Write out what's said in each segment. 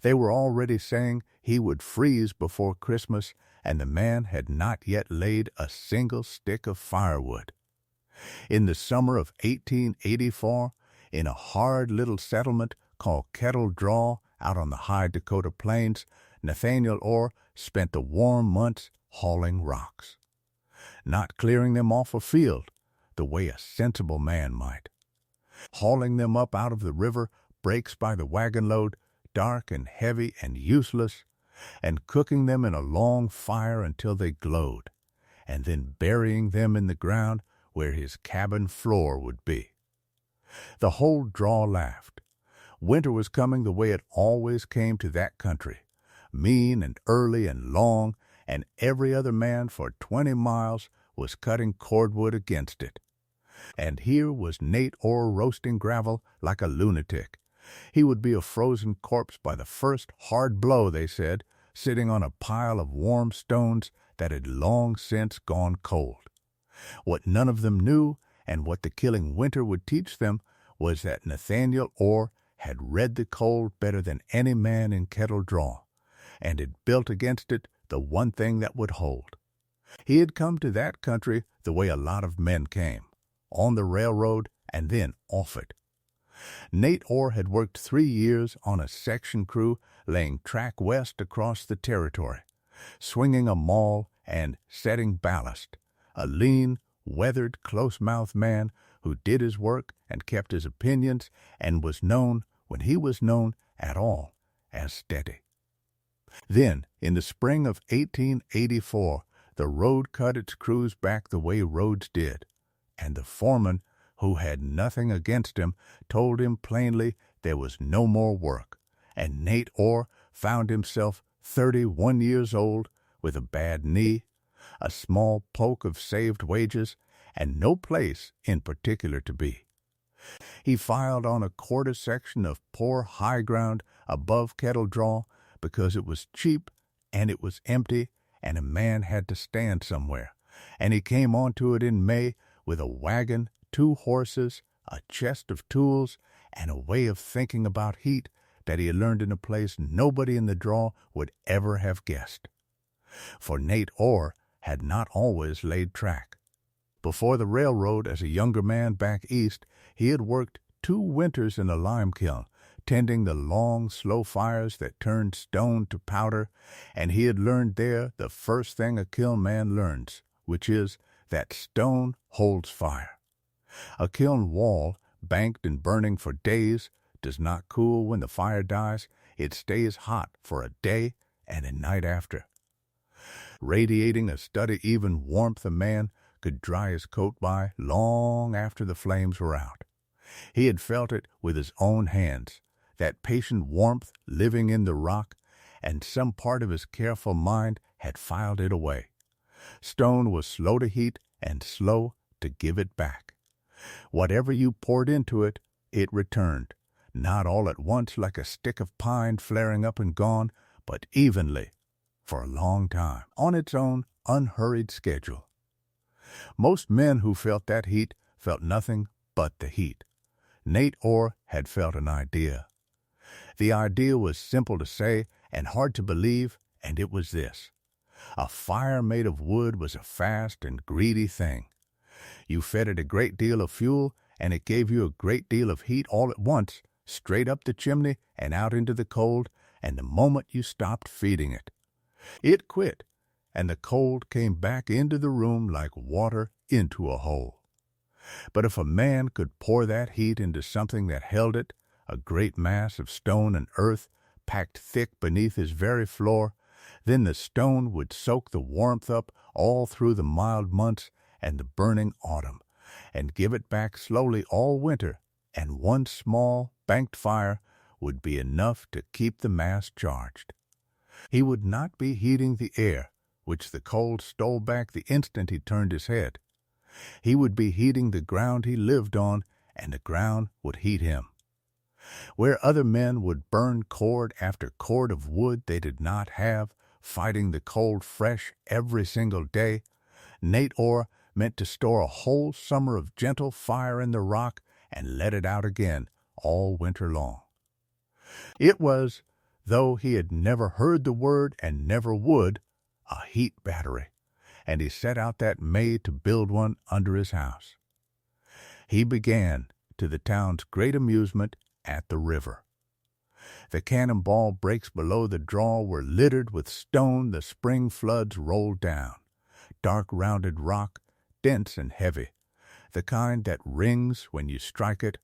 They were already saying he would freeze before Christmas, and the man had not yet laid a single stick of firewood. In the summer of 1884, in a hard little settlement called Kettle Draw out on the high Dakota plains, Nathaniel Orr spent the warm months hauling rocks. Not clearing them off a field, the way a sensible man might. Hauling them up out of the river, breaks by the wagonload, dark and heavy and useless, and cooking them in a long fire until they glowed, and then burying them in the ground where his cabin floor would be. The whole draw laughed. Winter was coming the way it always came to that country, mean and early and long, and every other man for 20 miles was cutting cordwood against it. And here was Nate Orr roasting gravel like a lunatic. He would be a frozen corpse by the first hard blow, they said, sitting on a pile of warm stones that had long since gone cold. What none of them knew, and what the killing winter would teach them, was that Nathaniel Orr had read the cold better than any man in Kettle Draw, and had built against it the one thing that would hold. He had come to that country the way a lot of men came, on the railroad and then off it. Nate Orr had worked 3 years on a section crew laying track west across the territory, swinging a maul and setting ballast, a lean, weathered, close-mouthed man who did his work and kept his opinions and was known, when he was known at all, as steady. Then, in the spring of 1884, the road cut its crews back the way roads did, and the foreman, who had nothing against him, told him plainly there was no more work, and Nate Orr found himself 31 years old, with a bad knee, a small poke of saved wages, and no place in particular to be. He filed on a quarter section of poor high ground above Kettle Draw because it was cheap and it was empty and a man had to stand somewhere, and he came onto it in May with a wagon, 2 horses, a chest of tools, and a way of thinking about heat that he had learned in a place nobody in the draw would ever have guessed. For Nate Orr had not always laid track. Before the railroad, as a younger man back east, he had worked 2 winters in a lime kiln, tending the long, slow fires that turned stone to powder, and he had learned there the first thing a kiln man learns, which is that stone holds fire. A kiln wall, banked and burning for days, does not cool when the fire dies. It stays hot for a day and a night after, radiating a steady-even warmth a man could dry his coat by long after the flames were out. He had felt it with his own hands, that patient warmth living in the rock, and some part of his careful mind had filed it away. Stone was slow to heat and slow to give it back. Whatever you poured into it, it returned, not all at once like a stick of pine flaring up and gone, but evenly, for a long time, on its own unhurried schedule. Most men who felt that heat felt nothing but the heat. Nate Orr had felt an idea. The idea was simple to say and hard to believe, and it was this. A fire made of wood was a fast and greedy thing. You fed it a great deal of fuel, and it gave you a great deal of heat all at once, straight up the chimney and out into the cold, and the moment you stopped feeding it, it quit, and the cold came back into the room like water into a hole. But if a man could pour that heat into something that held it, a great mass of stone and earth packed thick beneath his very floor, then the stone would soak the warmth up all through the mild months and the burning autumn, and give it back slowly all winter, and one small, banked fire would be enough to keep the mass charged. He would not be heating the air, which the cold stole back the instant he turned his head. He would be heating the ground he lived on, and the ground would heat him. Where other men would burn cord after cord of wood they did not have, fighting the cold fresh every single day, Nate Orr meant to store a whole summer of gentle fire in the rock and let it out again all winter long. It was though he had never heard the word and never would, a heat battery, and he set out that May to build one under his house. He began, to the town's great amusement, at the river. The cannonball breaks below the draw were littered with stone the spring floods rolled down, dark rounded rock, dense and heavy, the kind that rings when you strike it.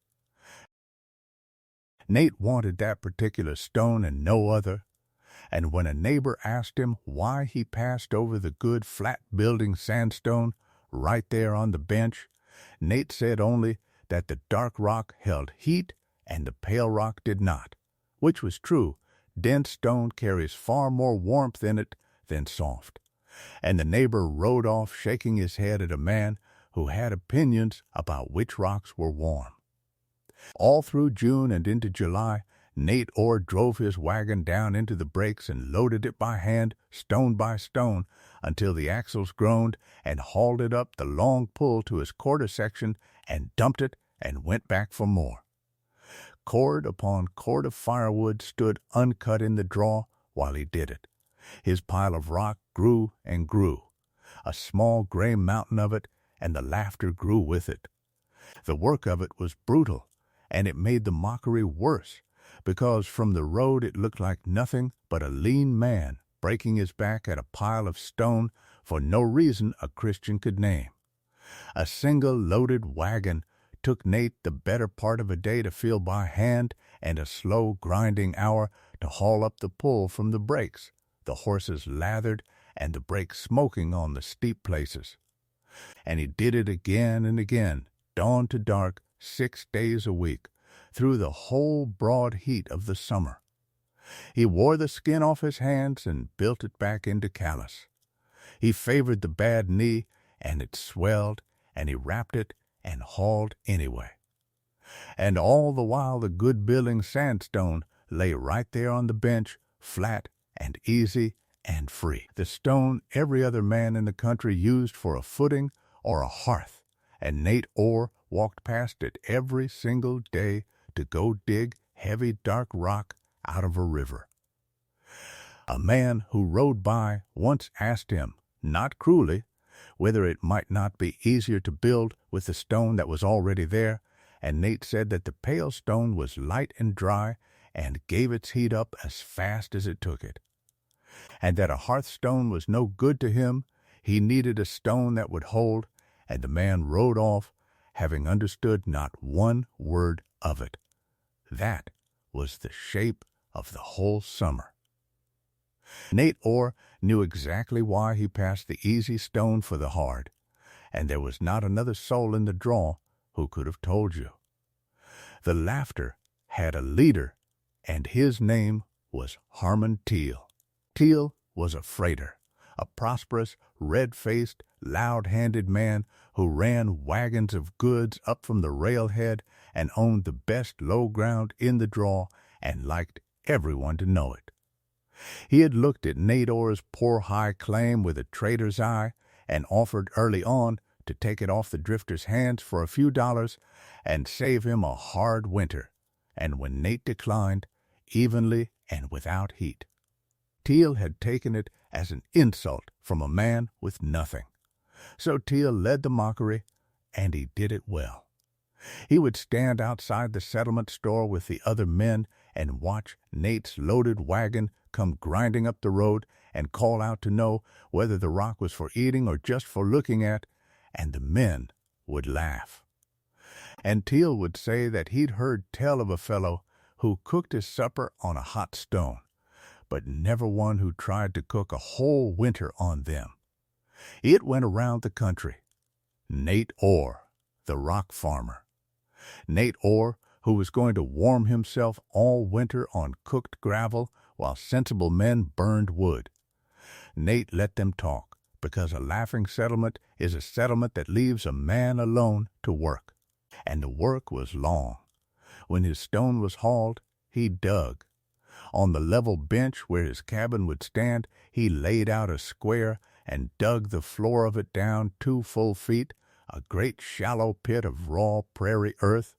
Nate wanted that particular stone and no other, and when a neighbor asked him why he passed over the good flat-building sandstone right there on the bench, Nate said only that the dark rock held heat and the pale rock did not, which was true. Dense stone carries far more warmth in it than soft. And the neighbor rode off shaking his head at a man who had opinions about which rocks were warm. All through June and into July, Nate Orr drove his wagon down into the breaks and loaded it by hand, stone by stone, until the axles groaned, and hauled it up the long pull to his quarter section and dumped it and went back for more. Cord upon cord of firewood stood uncut in the draw while he did it. His pile of rock grew and grew, a small gray mountain of it, and the laughter grew with it. The work of it was brutal, and it made the mockery worse, because from the road it looked like nothing but a lean man breaking his back at a pile of stone for no reason a Christian could name. A single loaded wagon took Nate the better part of a day to fill by hand and a slow grinding hour to haul up the pull from the breaks, the horses lathered and the brakes smoking on the steep places. And he did it again and again, dawn to dark, 6 days a week, through the whole broad heat of the summer. He wore the skin off his hands and built it back into callus. He favored the bad knee, and it swelled, and he wrapped it and hauled anyway. And all the while the good building sandstone lay right there on the bench, flat and easy and free. The stone every other man in the country used for a footing or a hearth, and Nate Orr walked past it every single day to go dig heavy dark rock out of a river. A man who rode by once asked him, not cruelly, whether it might not be easier to build with the stone that was already there, and Nate said that the pale stone was light and dry and gave its heat up as fast as it took it, and that a hearthstone was no good to him. He needed a stone that would hold, and the man rode off, having understood not one word of it. That was the shape of the whole summer. Nate Orr knew exactly why he passed the easy stone for the hard, and there was not another soul in the draw who could have told you. The laughter had a leader, and his name was Harmon Teel. Teel was a freighter, a prosperous, red-faced, loud-handed man who ran wagons of goods up from the railhead and owned the best low ground in the draw and liked everyone to know it. He had looked at Nate Orr's poor high claim with a trader's eye and offered early on to take it off the drifter's hands for a few dollars and save him a hard winter, and when Nate declined, evenly and without heat. Teel had taken it as an insult from a man with nothing. So Teel led the mockery, and he did it well. He would stand outside the settlement store with the other men and watch Nate's loaded wagon come grinding up the road and call out to know whether the rock was for eating or just for looking at, and the men would laugh. And Teel would say that he'd heard tell of a fellow who cooked his supper on a hot stone, but never one who tried to cook a whole winter on them. It went around the country. Nate Orr, the rock farmer. Nate Orr, who was going to warm himself all winter on cooked gravel while sensible men burned wood. Nate let them talk, because a laughing settlement is a settlement that leaves a man alone to work. And the work was long. When his stone was hauled, he dug. On the level bench where his cabin would stand, he laid out a square and dug the floor of it down 2 full feet, a great shallow pit of raw prairie earth,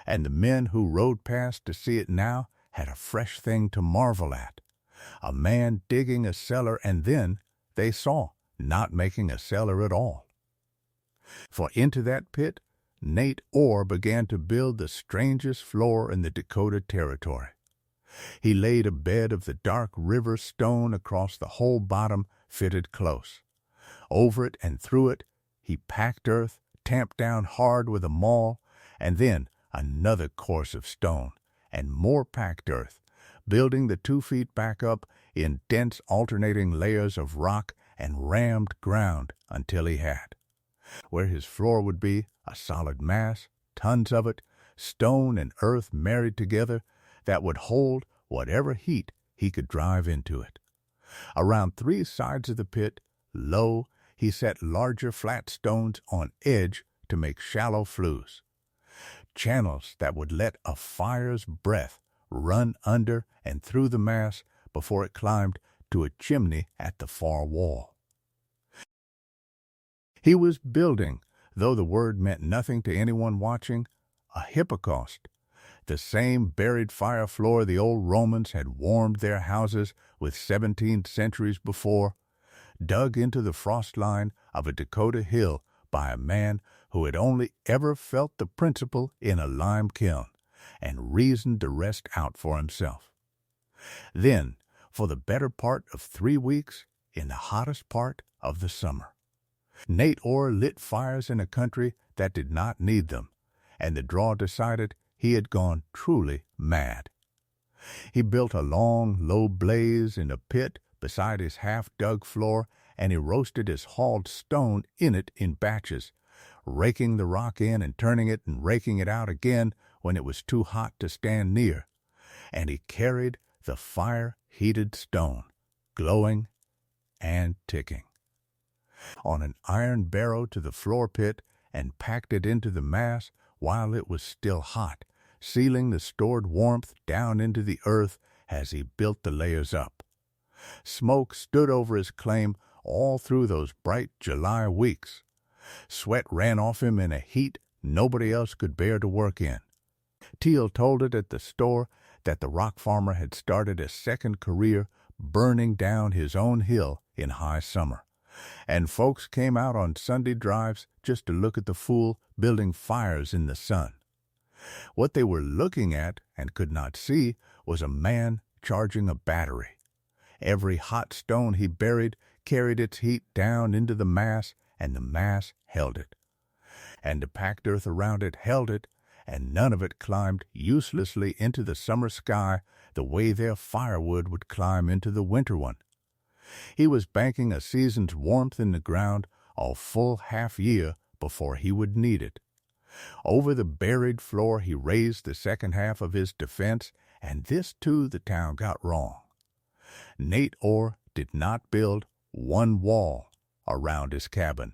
and the men who rode past to see it now had a fresh thing to marvel at. A man digging a cellar, and then, they saw, not making a cellar at all. For into that pit, Nate Orr began to build the strangest floor in the Dakota Territory. He laid a bed of the dark river stone across the whole bottom, fitted close. Over it and through it, he packed earth, tamped down hard with a maul, and then another course of stone, and more packed earth, building the 2 feet back up in dense alternating layers of rock and rammed ground until he had. Where his floor would be, a solid mass, tons of it, stone and earth married together, that would hold whatever heat he could drive into it. Around 3 sides of the pit, low, he set larger flat stones on edge to make shallow flues, channels that would let a fire's breath run under and through the mass before it climbed to a chimney at the far wall. He was building, though the word meant nothing to anyone watching, a hypocaust, the same buried fire floor the old Romans had warmed their houses with 17 centuries before, dug into the frost line of a Dakota hill by a man who had only ever felt the principle in a lime kiln and reasoned the rest out for himself. Then, for the better part of 3 weeks, in the hottest part of the summer, Nate Orr lit fires in a country that did not need them, and the draw decided he had gone truly mad. He built a long, low blaze in a pit beside his half-dug floor, and he roasted his hauled stone in it in batches, raking the rock in and turning it and raking it out again when it was too hot to stand near. And he carried the fire-heated stone, glowing and ticking, on an iron barrow to the floor pit and packed it into the mass while it was still hot, sealing the stored warmth down into the earth as he built the layers up. Smoke stood over his claim all through those bright July weeks. Sweat ran off him in a heat nobody else could bear to work in. Teel told it at the store that the rock farmer had started a second career burning down his own hill in high summer, and folks came out on Sunday drives just to look at the fool building fires in the sun. What they were looking at and could not see was a man charging a battery. Every hot stone he buried carried its heat down into the mass, and the mass held it. And the packed earth around it held it, and none of it climbed uselessly into the summer sky the way their firewood would climb into the winter one. He was banking a season's warmth in the ground a full half-year before he would need it. Over the buried floor he raised the second half of his defense, and this too the town got wrong. Nate Orr did not build one wall around his cabin.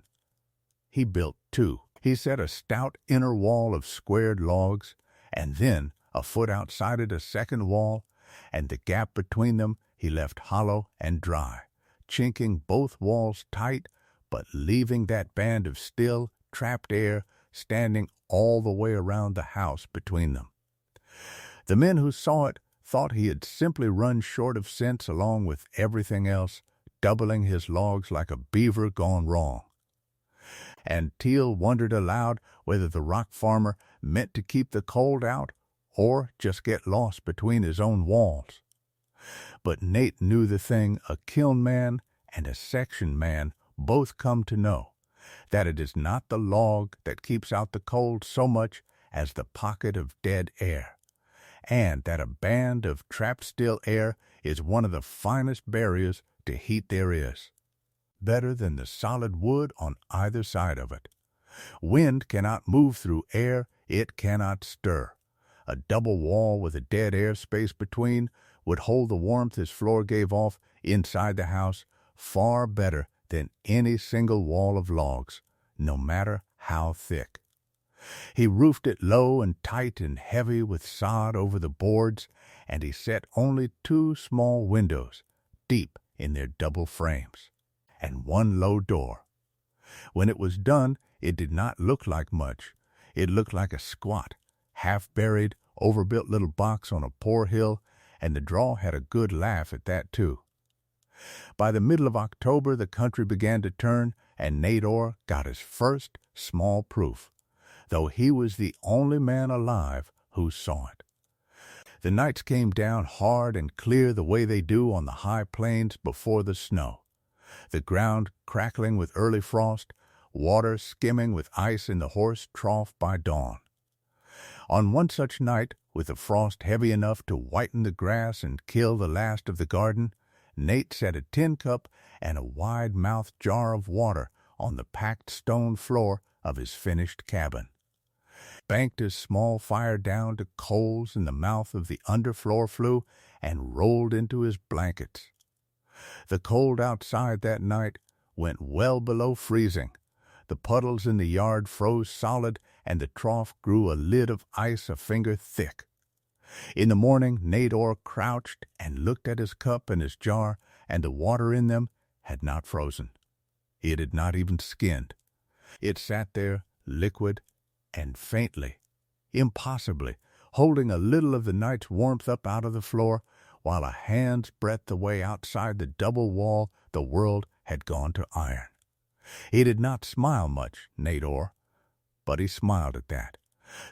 He built 2. He set a stout inner wall of squared logs, and then, a foot outside it, a second wall, and the gap between them he left hollow and dry, chinking both walls tight, but leaving that band of still, trapped air standing all the way around the house between them. The men who saw it thought he had simply run short of sense along with everything else, doubling his logs like a beaver gone wrong. And Teel wondered aloud whether the rock farmer meant to keep the cold out or just get lost between his own walls. But Nate knew the thing a kiln man and a section man both come to know, that it is not the log that keeps out the cold so much as the pocket of dead air, and that a band of trapped still air is one of the finest barriers to heat there is, better than the solid wood on either side of it. Wind cannot move through air, it cannot stir. A double wall with a dead air space between would hold the warmth his floor gave off inside the house far better than any single wall of logs, no matter how thick. He roofed it low and tight and heavy with sod over the boards, and he set only 2 small windows, deep in their double frames, and 1 low door. When it was done, it did not look like much. It looked like a squat, half-buried, overbuilt little box on a poor hill and the draw had a good laugh at that too. By the middle of October, the country began to turn, and Nate Orr got his first small proof, though he was the only man alive who saw it. The nights came down hard and clear the way they do on the high plains before the snow, the ground crackling with early frost, water skimming with ice in the horse trough by dawn. On one such night, with the frost heavy enough to whiten the grass and kill the last of the garden, Nate set a tin cup and a wide-mouthed jar of water on the packed stone floor of his finished cabin, banked his small fire down to coals in the mouth of the underfloor flue, and rolled into his blankets. The cold outside that night went well below freezing. The puddles in the yard froze solid, and the trough grew a lid of ice a finger thick. In the morning, Nate Orr crouched and looked at his cup and his jar, and the water in them had not frozen. It had not even skinned. It sat there, liquid and faintly, impossibly, holding a little of the night's warmth up out of the floor, while a hand's breadth away outside the double wall the world had gone to iron. He did not smile much, Nate Orr, but he smiled at that.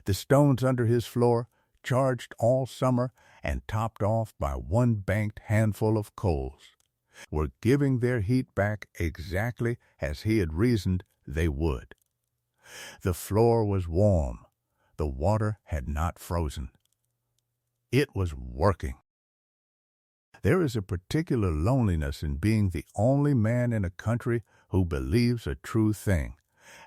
The stones under his floor, charged all summer and topped off by one banked handful of coals, were giving their heat back exactly as he had reasoned they would. The floor was warm. The water had not frozen. It was working. There is a particular loneliness in being the only man in a country who believes a true thing,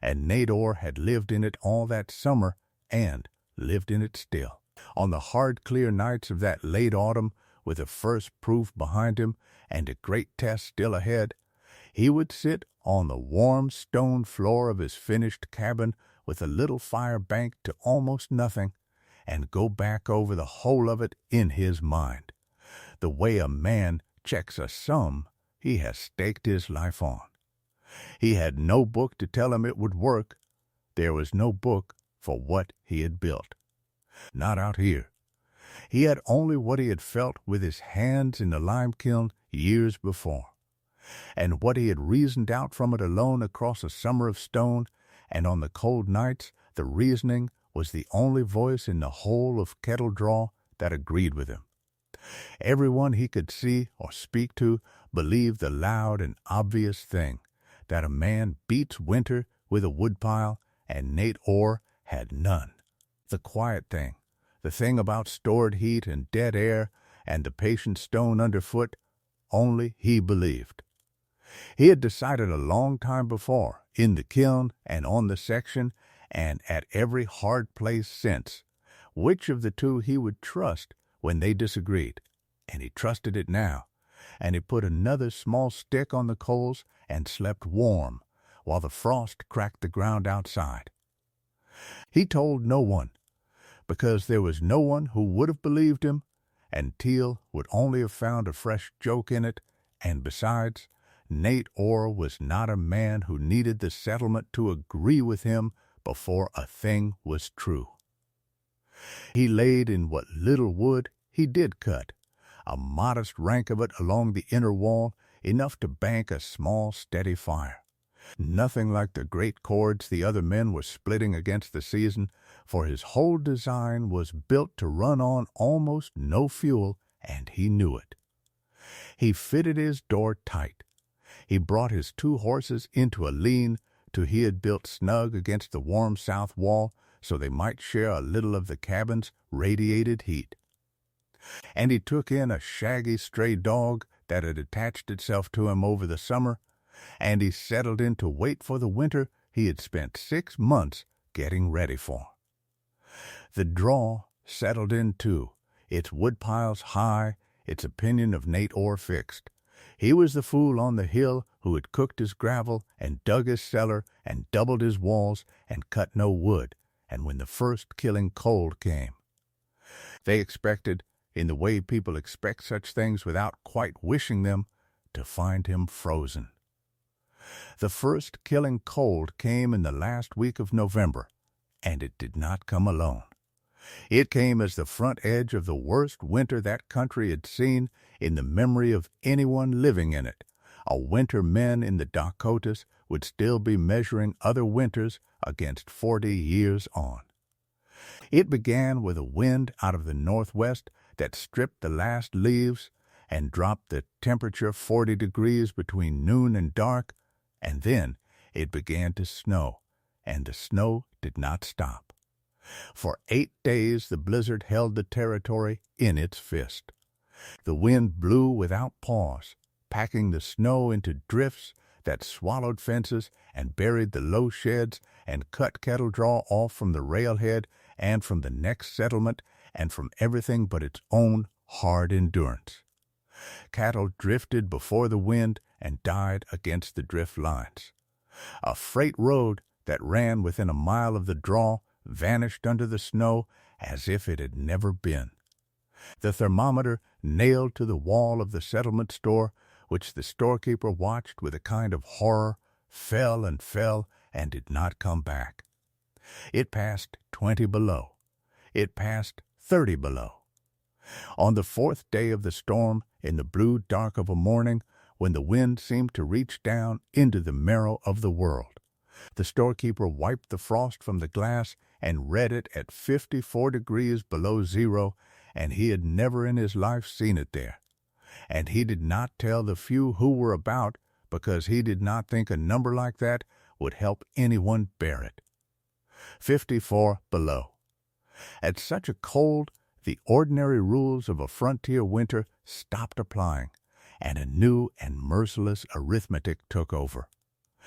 and Nate Orr had lived in it all that summer and lived in it still. On the hard, clear nights of that late autumn, with the first proof behind him and a great test still ahead, he would sit on the warm stone floor of his finished cabin with a little fire banked to almost nothing, and go back over the whole of it in his mind, the way a man checks a sum he has staked his life on. He had no book to tell him it would work. There was no book for what he had built. Not out here. He had only what he had felt with his hands in the lime kiln years before, and what he had reasoned out from it alone across a summer of stone, and on the cold nights the reasoning was the only voice in the whole of Kettle Draw that agreed with him. Everyone he could see or speak to believed the loud and obvious thing, that a man beats winter with a woodpile, and Nate Orr had none. The quiet thing, the thing about stored heat and dead air and the patient stone underfoot, only he believed. He had decided a long time before, in the kiln and on the section and at every hard place since, which of the two he would trust when they disagreed, and he trusted it now, and he put another small stick on the coals and slept warm while the frost cracked the ground outside. He told no one, because there was no one who would have believed him, and Teel would only have found a fresh joke in it, and besides, Nate Orr was not a man who needed the settlement to agree with him before a thing was true. He laid in what little wood he did cut, a modest rank of it along the inner wall, enough to bank a small, steady fire. Nothing like the great cords the other men were splitting against the season, for his whole design was built to run on almost no fuel, and he knew it. He fitted his door tight. He brought his 2 horses into a lean to he had built snug against the warm south wall so they might share a little of the cabin's radiated heat. And he took in a shaggy stray dog that had attached itself to him over the summer, and he settled in to wait for the winter he had spent 6 months getting ready for. The draw settled in too, its woodpiles high, its opinion of Nate Orr fixed. He was the fool on the hill who had cooked his gravel and dug his cellar and doubled his walls and cut no wood, and when the first killing cold came, they expected, in the way people expect such things without quite wishing them, to find him frozen. The first killing cold came in the last week of November, and it did not come alone. It came as the front edge of the worst winter that country had seen in the memory of anyone living in it. A winter men in the Dakotas would still be measuring other winters against 40 years on. It began with a wind out of the northwest that stripped the last leaves and dropped the temperature 40 degrees between noon and dark, and then it began to snow, and the snow did not stop. For 8 days the blizzard held the territory in its fist. The wind blew without pause, packing the snow into drifts that swallowed fences and buried the low sheds and cut Kettle Draw off from the railhead and from the next settlement and from everything but its own hard endurance. Cattle drifted before the wind and died against the drift lines. A freight road that ran within a mile of the draw vanished under the snow as if it had never been. The thermometer nailed to the wall of the settlement store, which the storekeeper watched with a kind of horror, fell and did not come back. It passed 20 below. It passed 30 below. On the 4th day of the storm, in the blue dark of a morning, when the wind seemed to reach down into the marrow of the world, the storekeeper wiped the frost from the glass and read it at 54 degrees below zero, and he had never in his life seen it there. And he did not tell the few who were about, because he did not think a number like that would help anyone bear it. 54 below. At such a cold, the ordinary rules of a frontier winter stopped applying, and a new and merciless arithmetic took over.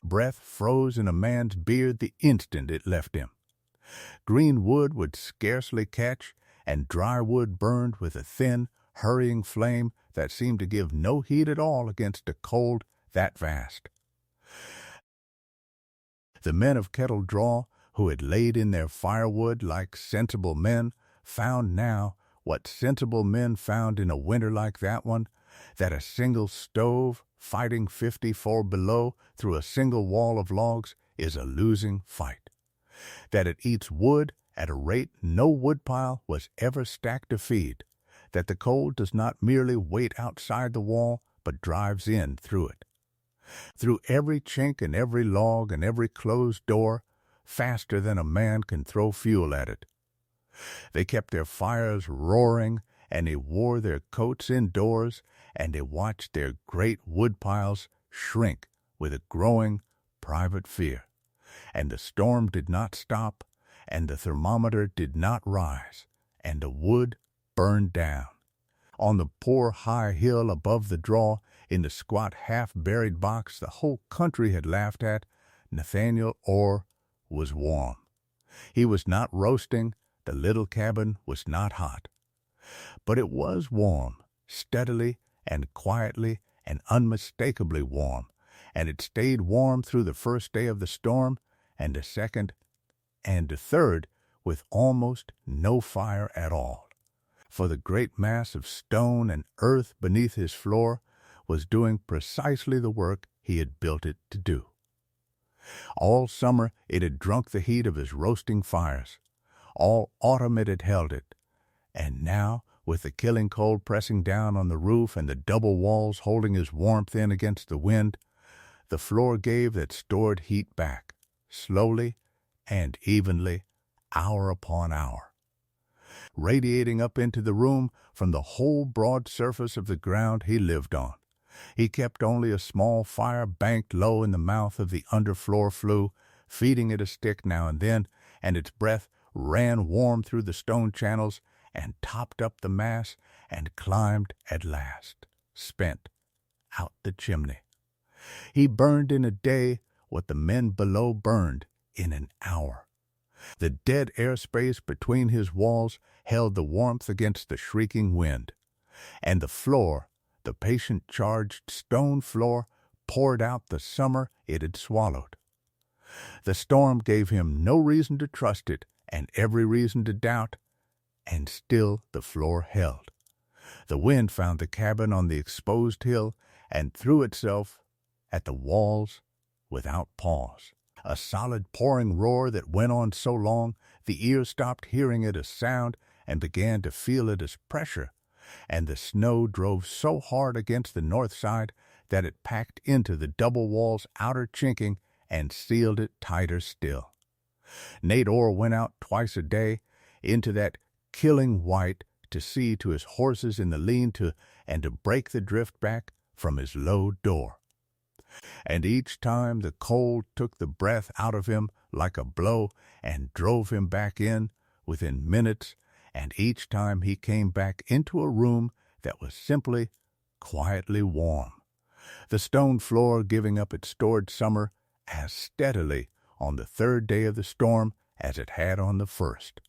Breath froze in a man's beard the instant it left him. Green wood would scarcely catch, and dry wood burned with a thin, hurrying flame that seemed to give no heat at all against a cold that vast. The men of Kettle Draw, who had laid in their firewood like sensible men, found now what sensible men found in a winter like that one, that a single stove fighting 54 below through a single wall of logs is a losing fight. That it eats wood at a rate no woodpile was ever stacked to feed. That the cold does not merely wait outside the wall, but drives in through it. Through every chink in every log and every closed door, faster than a man can throw fuel at it. They kept their fires roaring, and they wore their coats indoors, and they watched their great woodpiles shrink with a growing private fear. And the storm did not stop, and the thermometer did not rise, and the wood burned down. On the poor high hill above the draw, in the squat half-buried box the whole country had laughed at, Nathaniel Orr was warm. He was not roasting, the little cabin was not hot. But it was warm, steadily and quietly and unmistakably warm, and it stayed warm through the first day of the storm, and the second, and the third, with almost no fire at all. For the great mass of stone and earth beneath his floor was doing precisely the work he had built it to do. All summer it had drunk the heat of his roasting fires. All autumn it had held it. And now, with the killing cold pressing down on the roof and the double walls holding his warmth in against the wind, the floor gave that stored heat back, slowly and evenly, hour upon hour. Radiating up into the room from the whole broad surface of the ground he lived on. He kept only a small fire banked low in the mouth of the underfloor flue, feeding it a stick now and then, and its breath ran warm through the stone channels and topped up the mass and climbed at last, spent, out the chimney. He burned in a day what the men below burned in an hour. The dead airspace between his walls held the warmth against the shrieking wind, and the floor, the patient-charged stone floor, poured out the summer it had swallowed. The storm gave him no reason to trust it and every reason to doubt, and still the floor held. The wind found the cabin on the exposed hill and threw itself at the walls without pause. A solid pouring roar that went on so long The ear stopped hearing it as sound and began to feel it as pressure, and the snow drove so hard against the north side that it packed into the double wall's outer chinking and sealed it tighter still. Nate Orr went out twice a day into that killing white to see to his horses in the lean-to and to break the drift back from his low door. And each time the cold took the breath out of him like a blow and drove him back in within minutes, and each time he came back into a room that was simply quietly warm, the stone floor giving up its stored summer as steadily on the third day of the storm as it had on the first.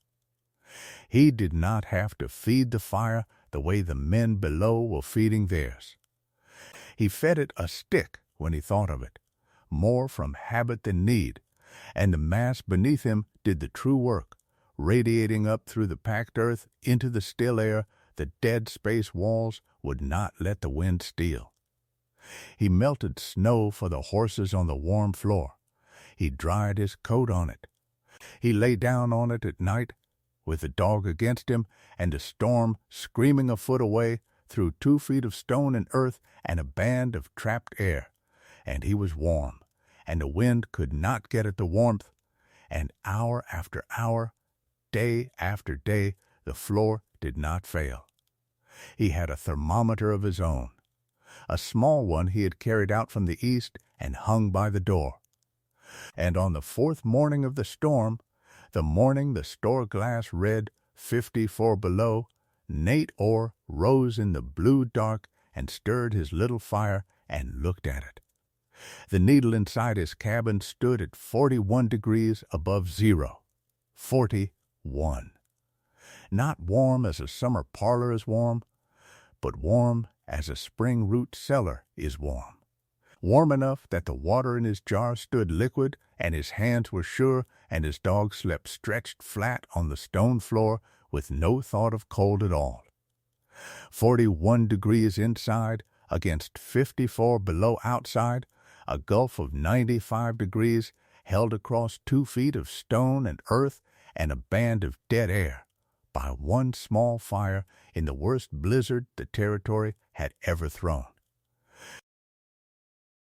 He did not have to feed the fire the way the men below were feeding theirs. He fed it a stick when he thought of it, more from habit than need, and the mass beneath him did the true work, radiating up through the packed earth into the still air the dead space walls would not let the wind steal. He melted snow for the horses on the warm floor. He dried his coat on it. He lay down on it at night, with the dog against him and the storm screaming a foot away through 2 feet of stone and earth and a band of trapped air, and he was warm, and the wind could not get at the warmth, and hour after hour, day after day, the floor did not fail. He had a thermometer of his own, a small one he had carried out from the east and hung by the door. And on the 4th morning of the storm, the morning the store glass read 54 below, Nate Orr rose in the blue dark and stirred his little fire and looked at it. The needle inside his cabin stood at 41 degrees above zero. 41. Not warm as a summer parlor is warm, but warm as a spring root cellar is warm. Warm enough that the water in his jar stood liquid and his hands were sure and his dog slept stretched flat on the stone floor with no thought of cold at all. 41 degrees inside against 54 below outside, a gulf of 95 degrees held across 2 feet of stone and earth and a band of dead air by one small fire in the worst blizzard the Territory had ever thrown.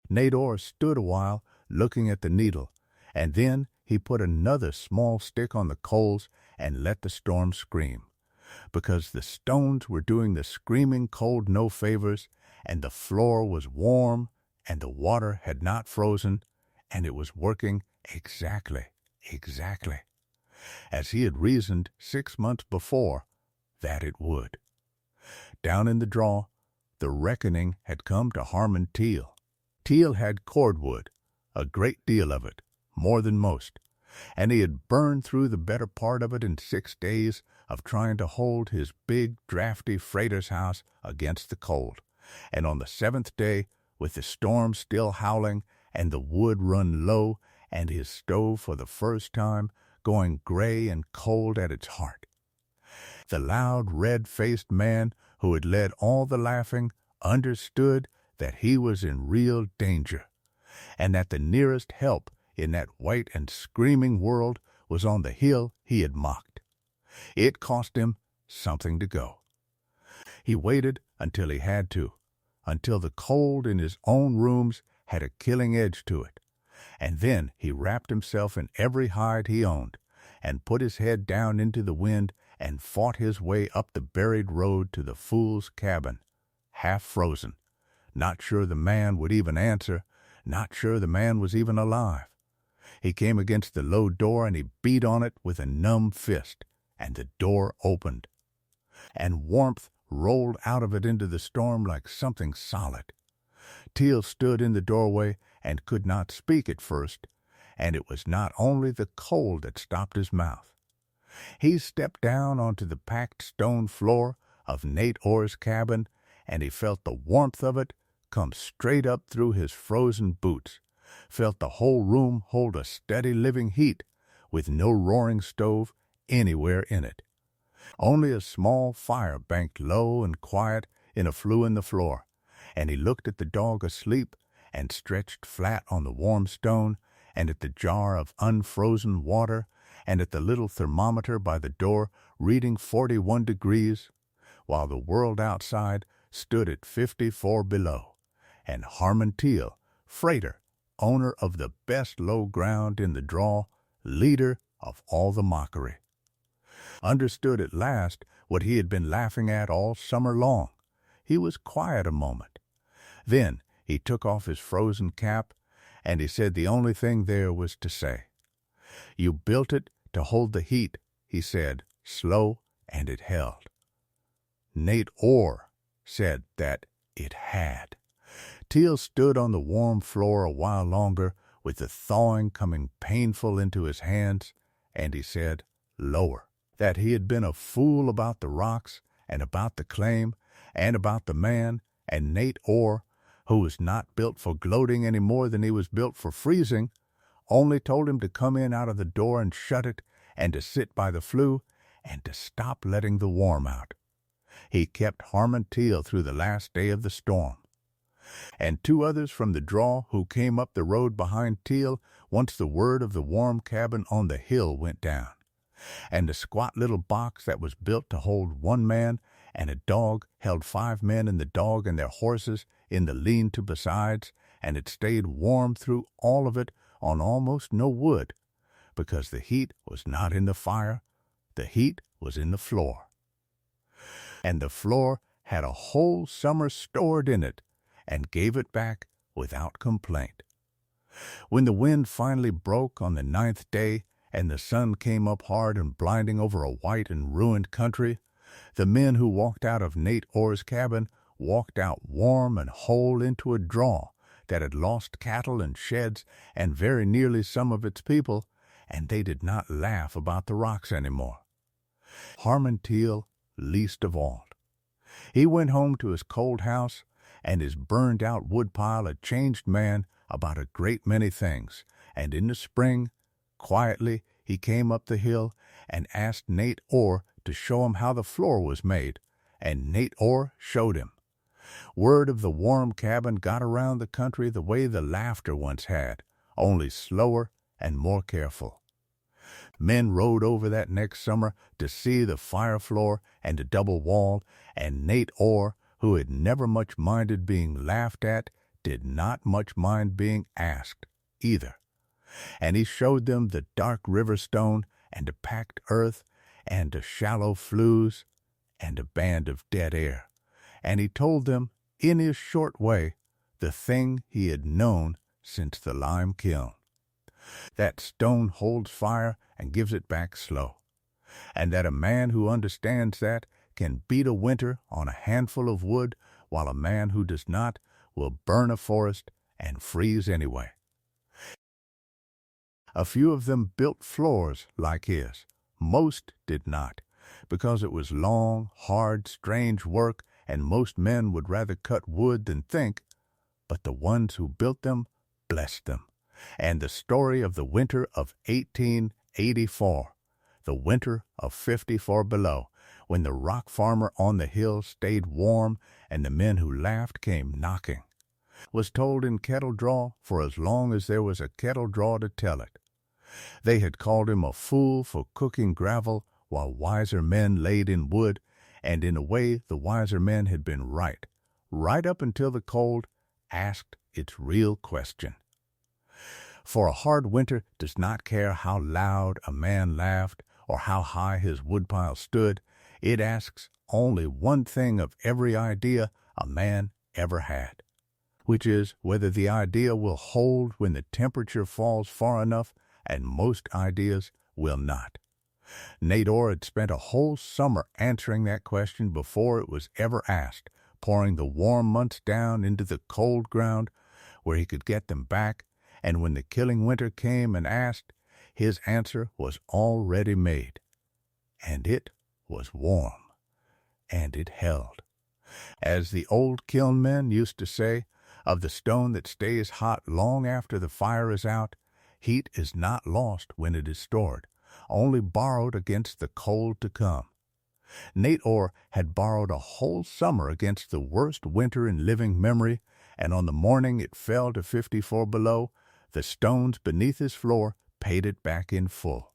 Nate Orr stood a while looking at the needle, and then he put another small stick on the coals and let the storm scream, because the stones were doing the screaming cold no favors, and the floor was warm, and the water had not frozen, and it was working exactly, as he had reasoned 6 months before that it would. Down in the draw, the reckoning had come to Harmon Teel. Teel had cordwood, a great deal of it, more than most, and he had burned through the better part of it in 6 days of trying to hold his big, drafty freighter's house against the cold, and on the 7th day, with the storm still howling and the wood run low and his stove for the first time going gray and cold at its heart. The loud, red-faced man who had led all the laughing understood that he was in real danger, and that the nearest help in that white and screaming world was on the hill he had mocked. It cost him something to go. He waited until he had to, until the cold in his own rooms had a killing edge to it, and then he wrapped himself in every hide he owned, and put his head down into the wind and fought his way up the buried road to the fool's cabin, half frozen, not sure the man would even answer, not sure the man was even alive. He came against the low door and he beat on it with a numb fist, and the door opened, and warmth rolled out of it into the storm like something solid. Teel stood in the doorway and could not speak at first, and it was not only the cold that stopped his mouth. He stepped down onto the packed stone floor of Nate Orr's cabin, and he felt the warmth of it come straight up through his frozen boots, felt the whole room hold a steady living heat, with no roaring stove anywhere in it. Only a small fire banked low and quiet in a flue in the floor, and he looked at the dog asleep and stretched flat on the warm stone, and at the jar of unfrozen water, and at the little thermometer by the door reading 41 degrees, while the world outside stood at 54 below, and Harmon Teel, freighter, owner of the best low ground in the draw, leader of all the mockery, understood at last what he had been laughing at all summer long. He was quiet a moment. Then he took off his frozen cap, and he said the only thing there was to say. "You built it to hold the heat," he said, slow, and it held. Nate Orr said that it had. Teel stood on the warm floor a while longer, with the thawing coming painful into his hands, and he said, lower, that he had been a fool about the rocks, and about the claim, and about the man, and Nate Orr, who was not built for gloating any more than he was built for freezing, only told him to come in out of the door and shut it, and to sit by the flue, and to stop letting the warm out. He kept Harmon Teel through the last day of the storm. And two others from the draw who came up the road behind Teel once the word of the warm cabin on the hill went down, and the squat little box that was built to hold one man and a dog held 5 men and the dog and their horses in the lean-to besides, and it stayed warm through all of it on almost no wood, because the heat was not in the fire, the heat was in the floor. And the floor had a whole summer stored in it, and gave it back without complaint. When the wind finally broke on the 9th day, and the sun came up hard and blinding over a white and ruined country, the men who walked out of Nate Orr's cabin walked out warm and whole into a draw that had lost cattle and sheds and very nearly some of its people, and they did not laugh about the rocks any more. Harmon Teel least of all. He went home to his cold house, and his burned-out woodpile a changed man about a great many things, and in the spring, quietly, he came up the hill and asked Nate Orr to show him how the floor was made, and Nate Orr showed him. Word of the warm cabin got around the country the way the laughter once had, only slower and more careful. Men rode over that next summer to see the fire floor and the double wall, and Nate Orr, who had never much minded being laughed at, did not much mind being asked either. And he showed them the dark river stone, and the packed earth, and the shallow flues, and a band of dead air. And he told them, in his short way, the thing he had known since the lime kiln. That stone holds fire and gives it back slow, and that a man who understands that can beat a winter on a handful of wood, while a man who does not will burn a forest and freeze anyway. A few of them built floors like his. Most did not, because it was long, hard, strange work, and most men would rather cut wood than think, but the ones who built them blessed them. And the story of the winter of 1884, the winter of 54 below, when the rock farmer on the hill stayed warm and the men who laughed came knocking, was told in Kettle Draw for as long as there was a Kettle Draw to tell it. They had called him a fool for cooking gravel while wiser men laid in wood, and in a way the wiser men had been right up until the cold asked its real question. For a hard winter does not care how loud a man laughed or how high his woodpile stood. It asks only one thing of every idea a man ever had, which is whether the idea will hold when the temperature falls far enough, and most ideas will not. Nate Orr had spent a whole summer answering that question before it was ever asked, pouring the warm months down into the cold ground where he could get them back, and when the killing winter came and asked, his answer was already made. And it was warm, and it held. As the old kiln men used to say, of the stone that stays hot long after the fire is out, heat is not lost when it is stored, only borrowed against the cold to come. Nate Orr had borrowed a whole summer against the worst winter in living memory, and on the morning it fell to 54 below, the stones beneath his floor paid it back in full.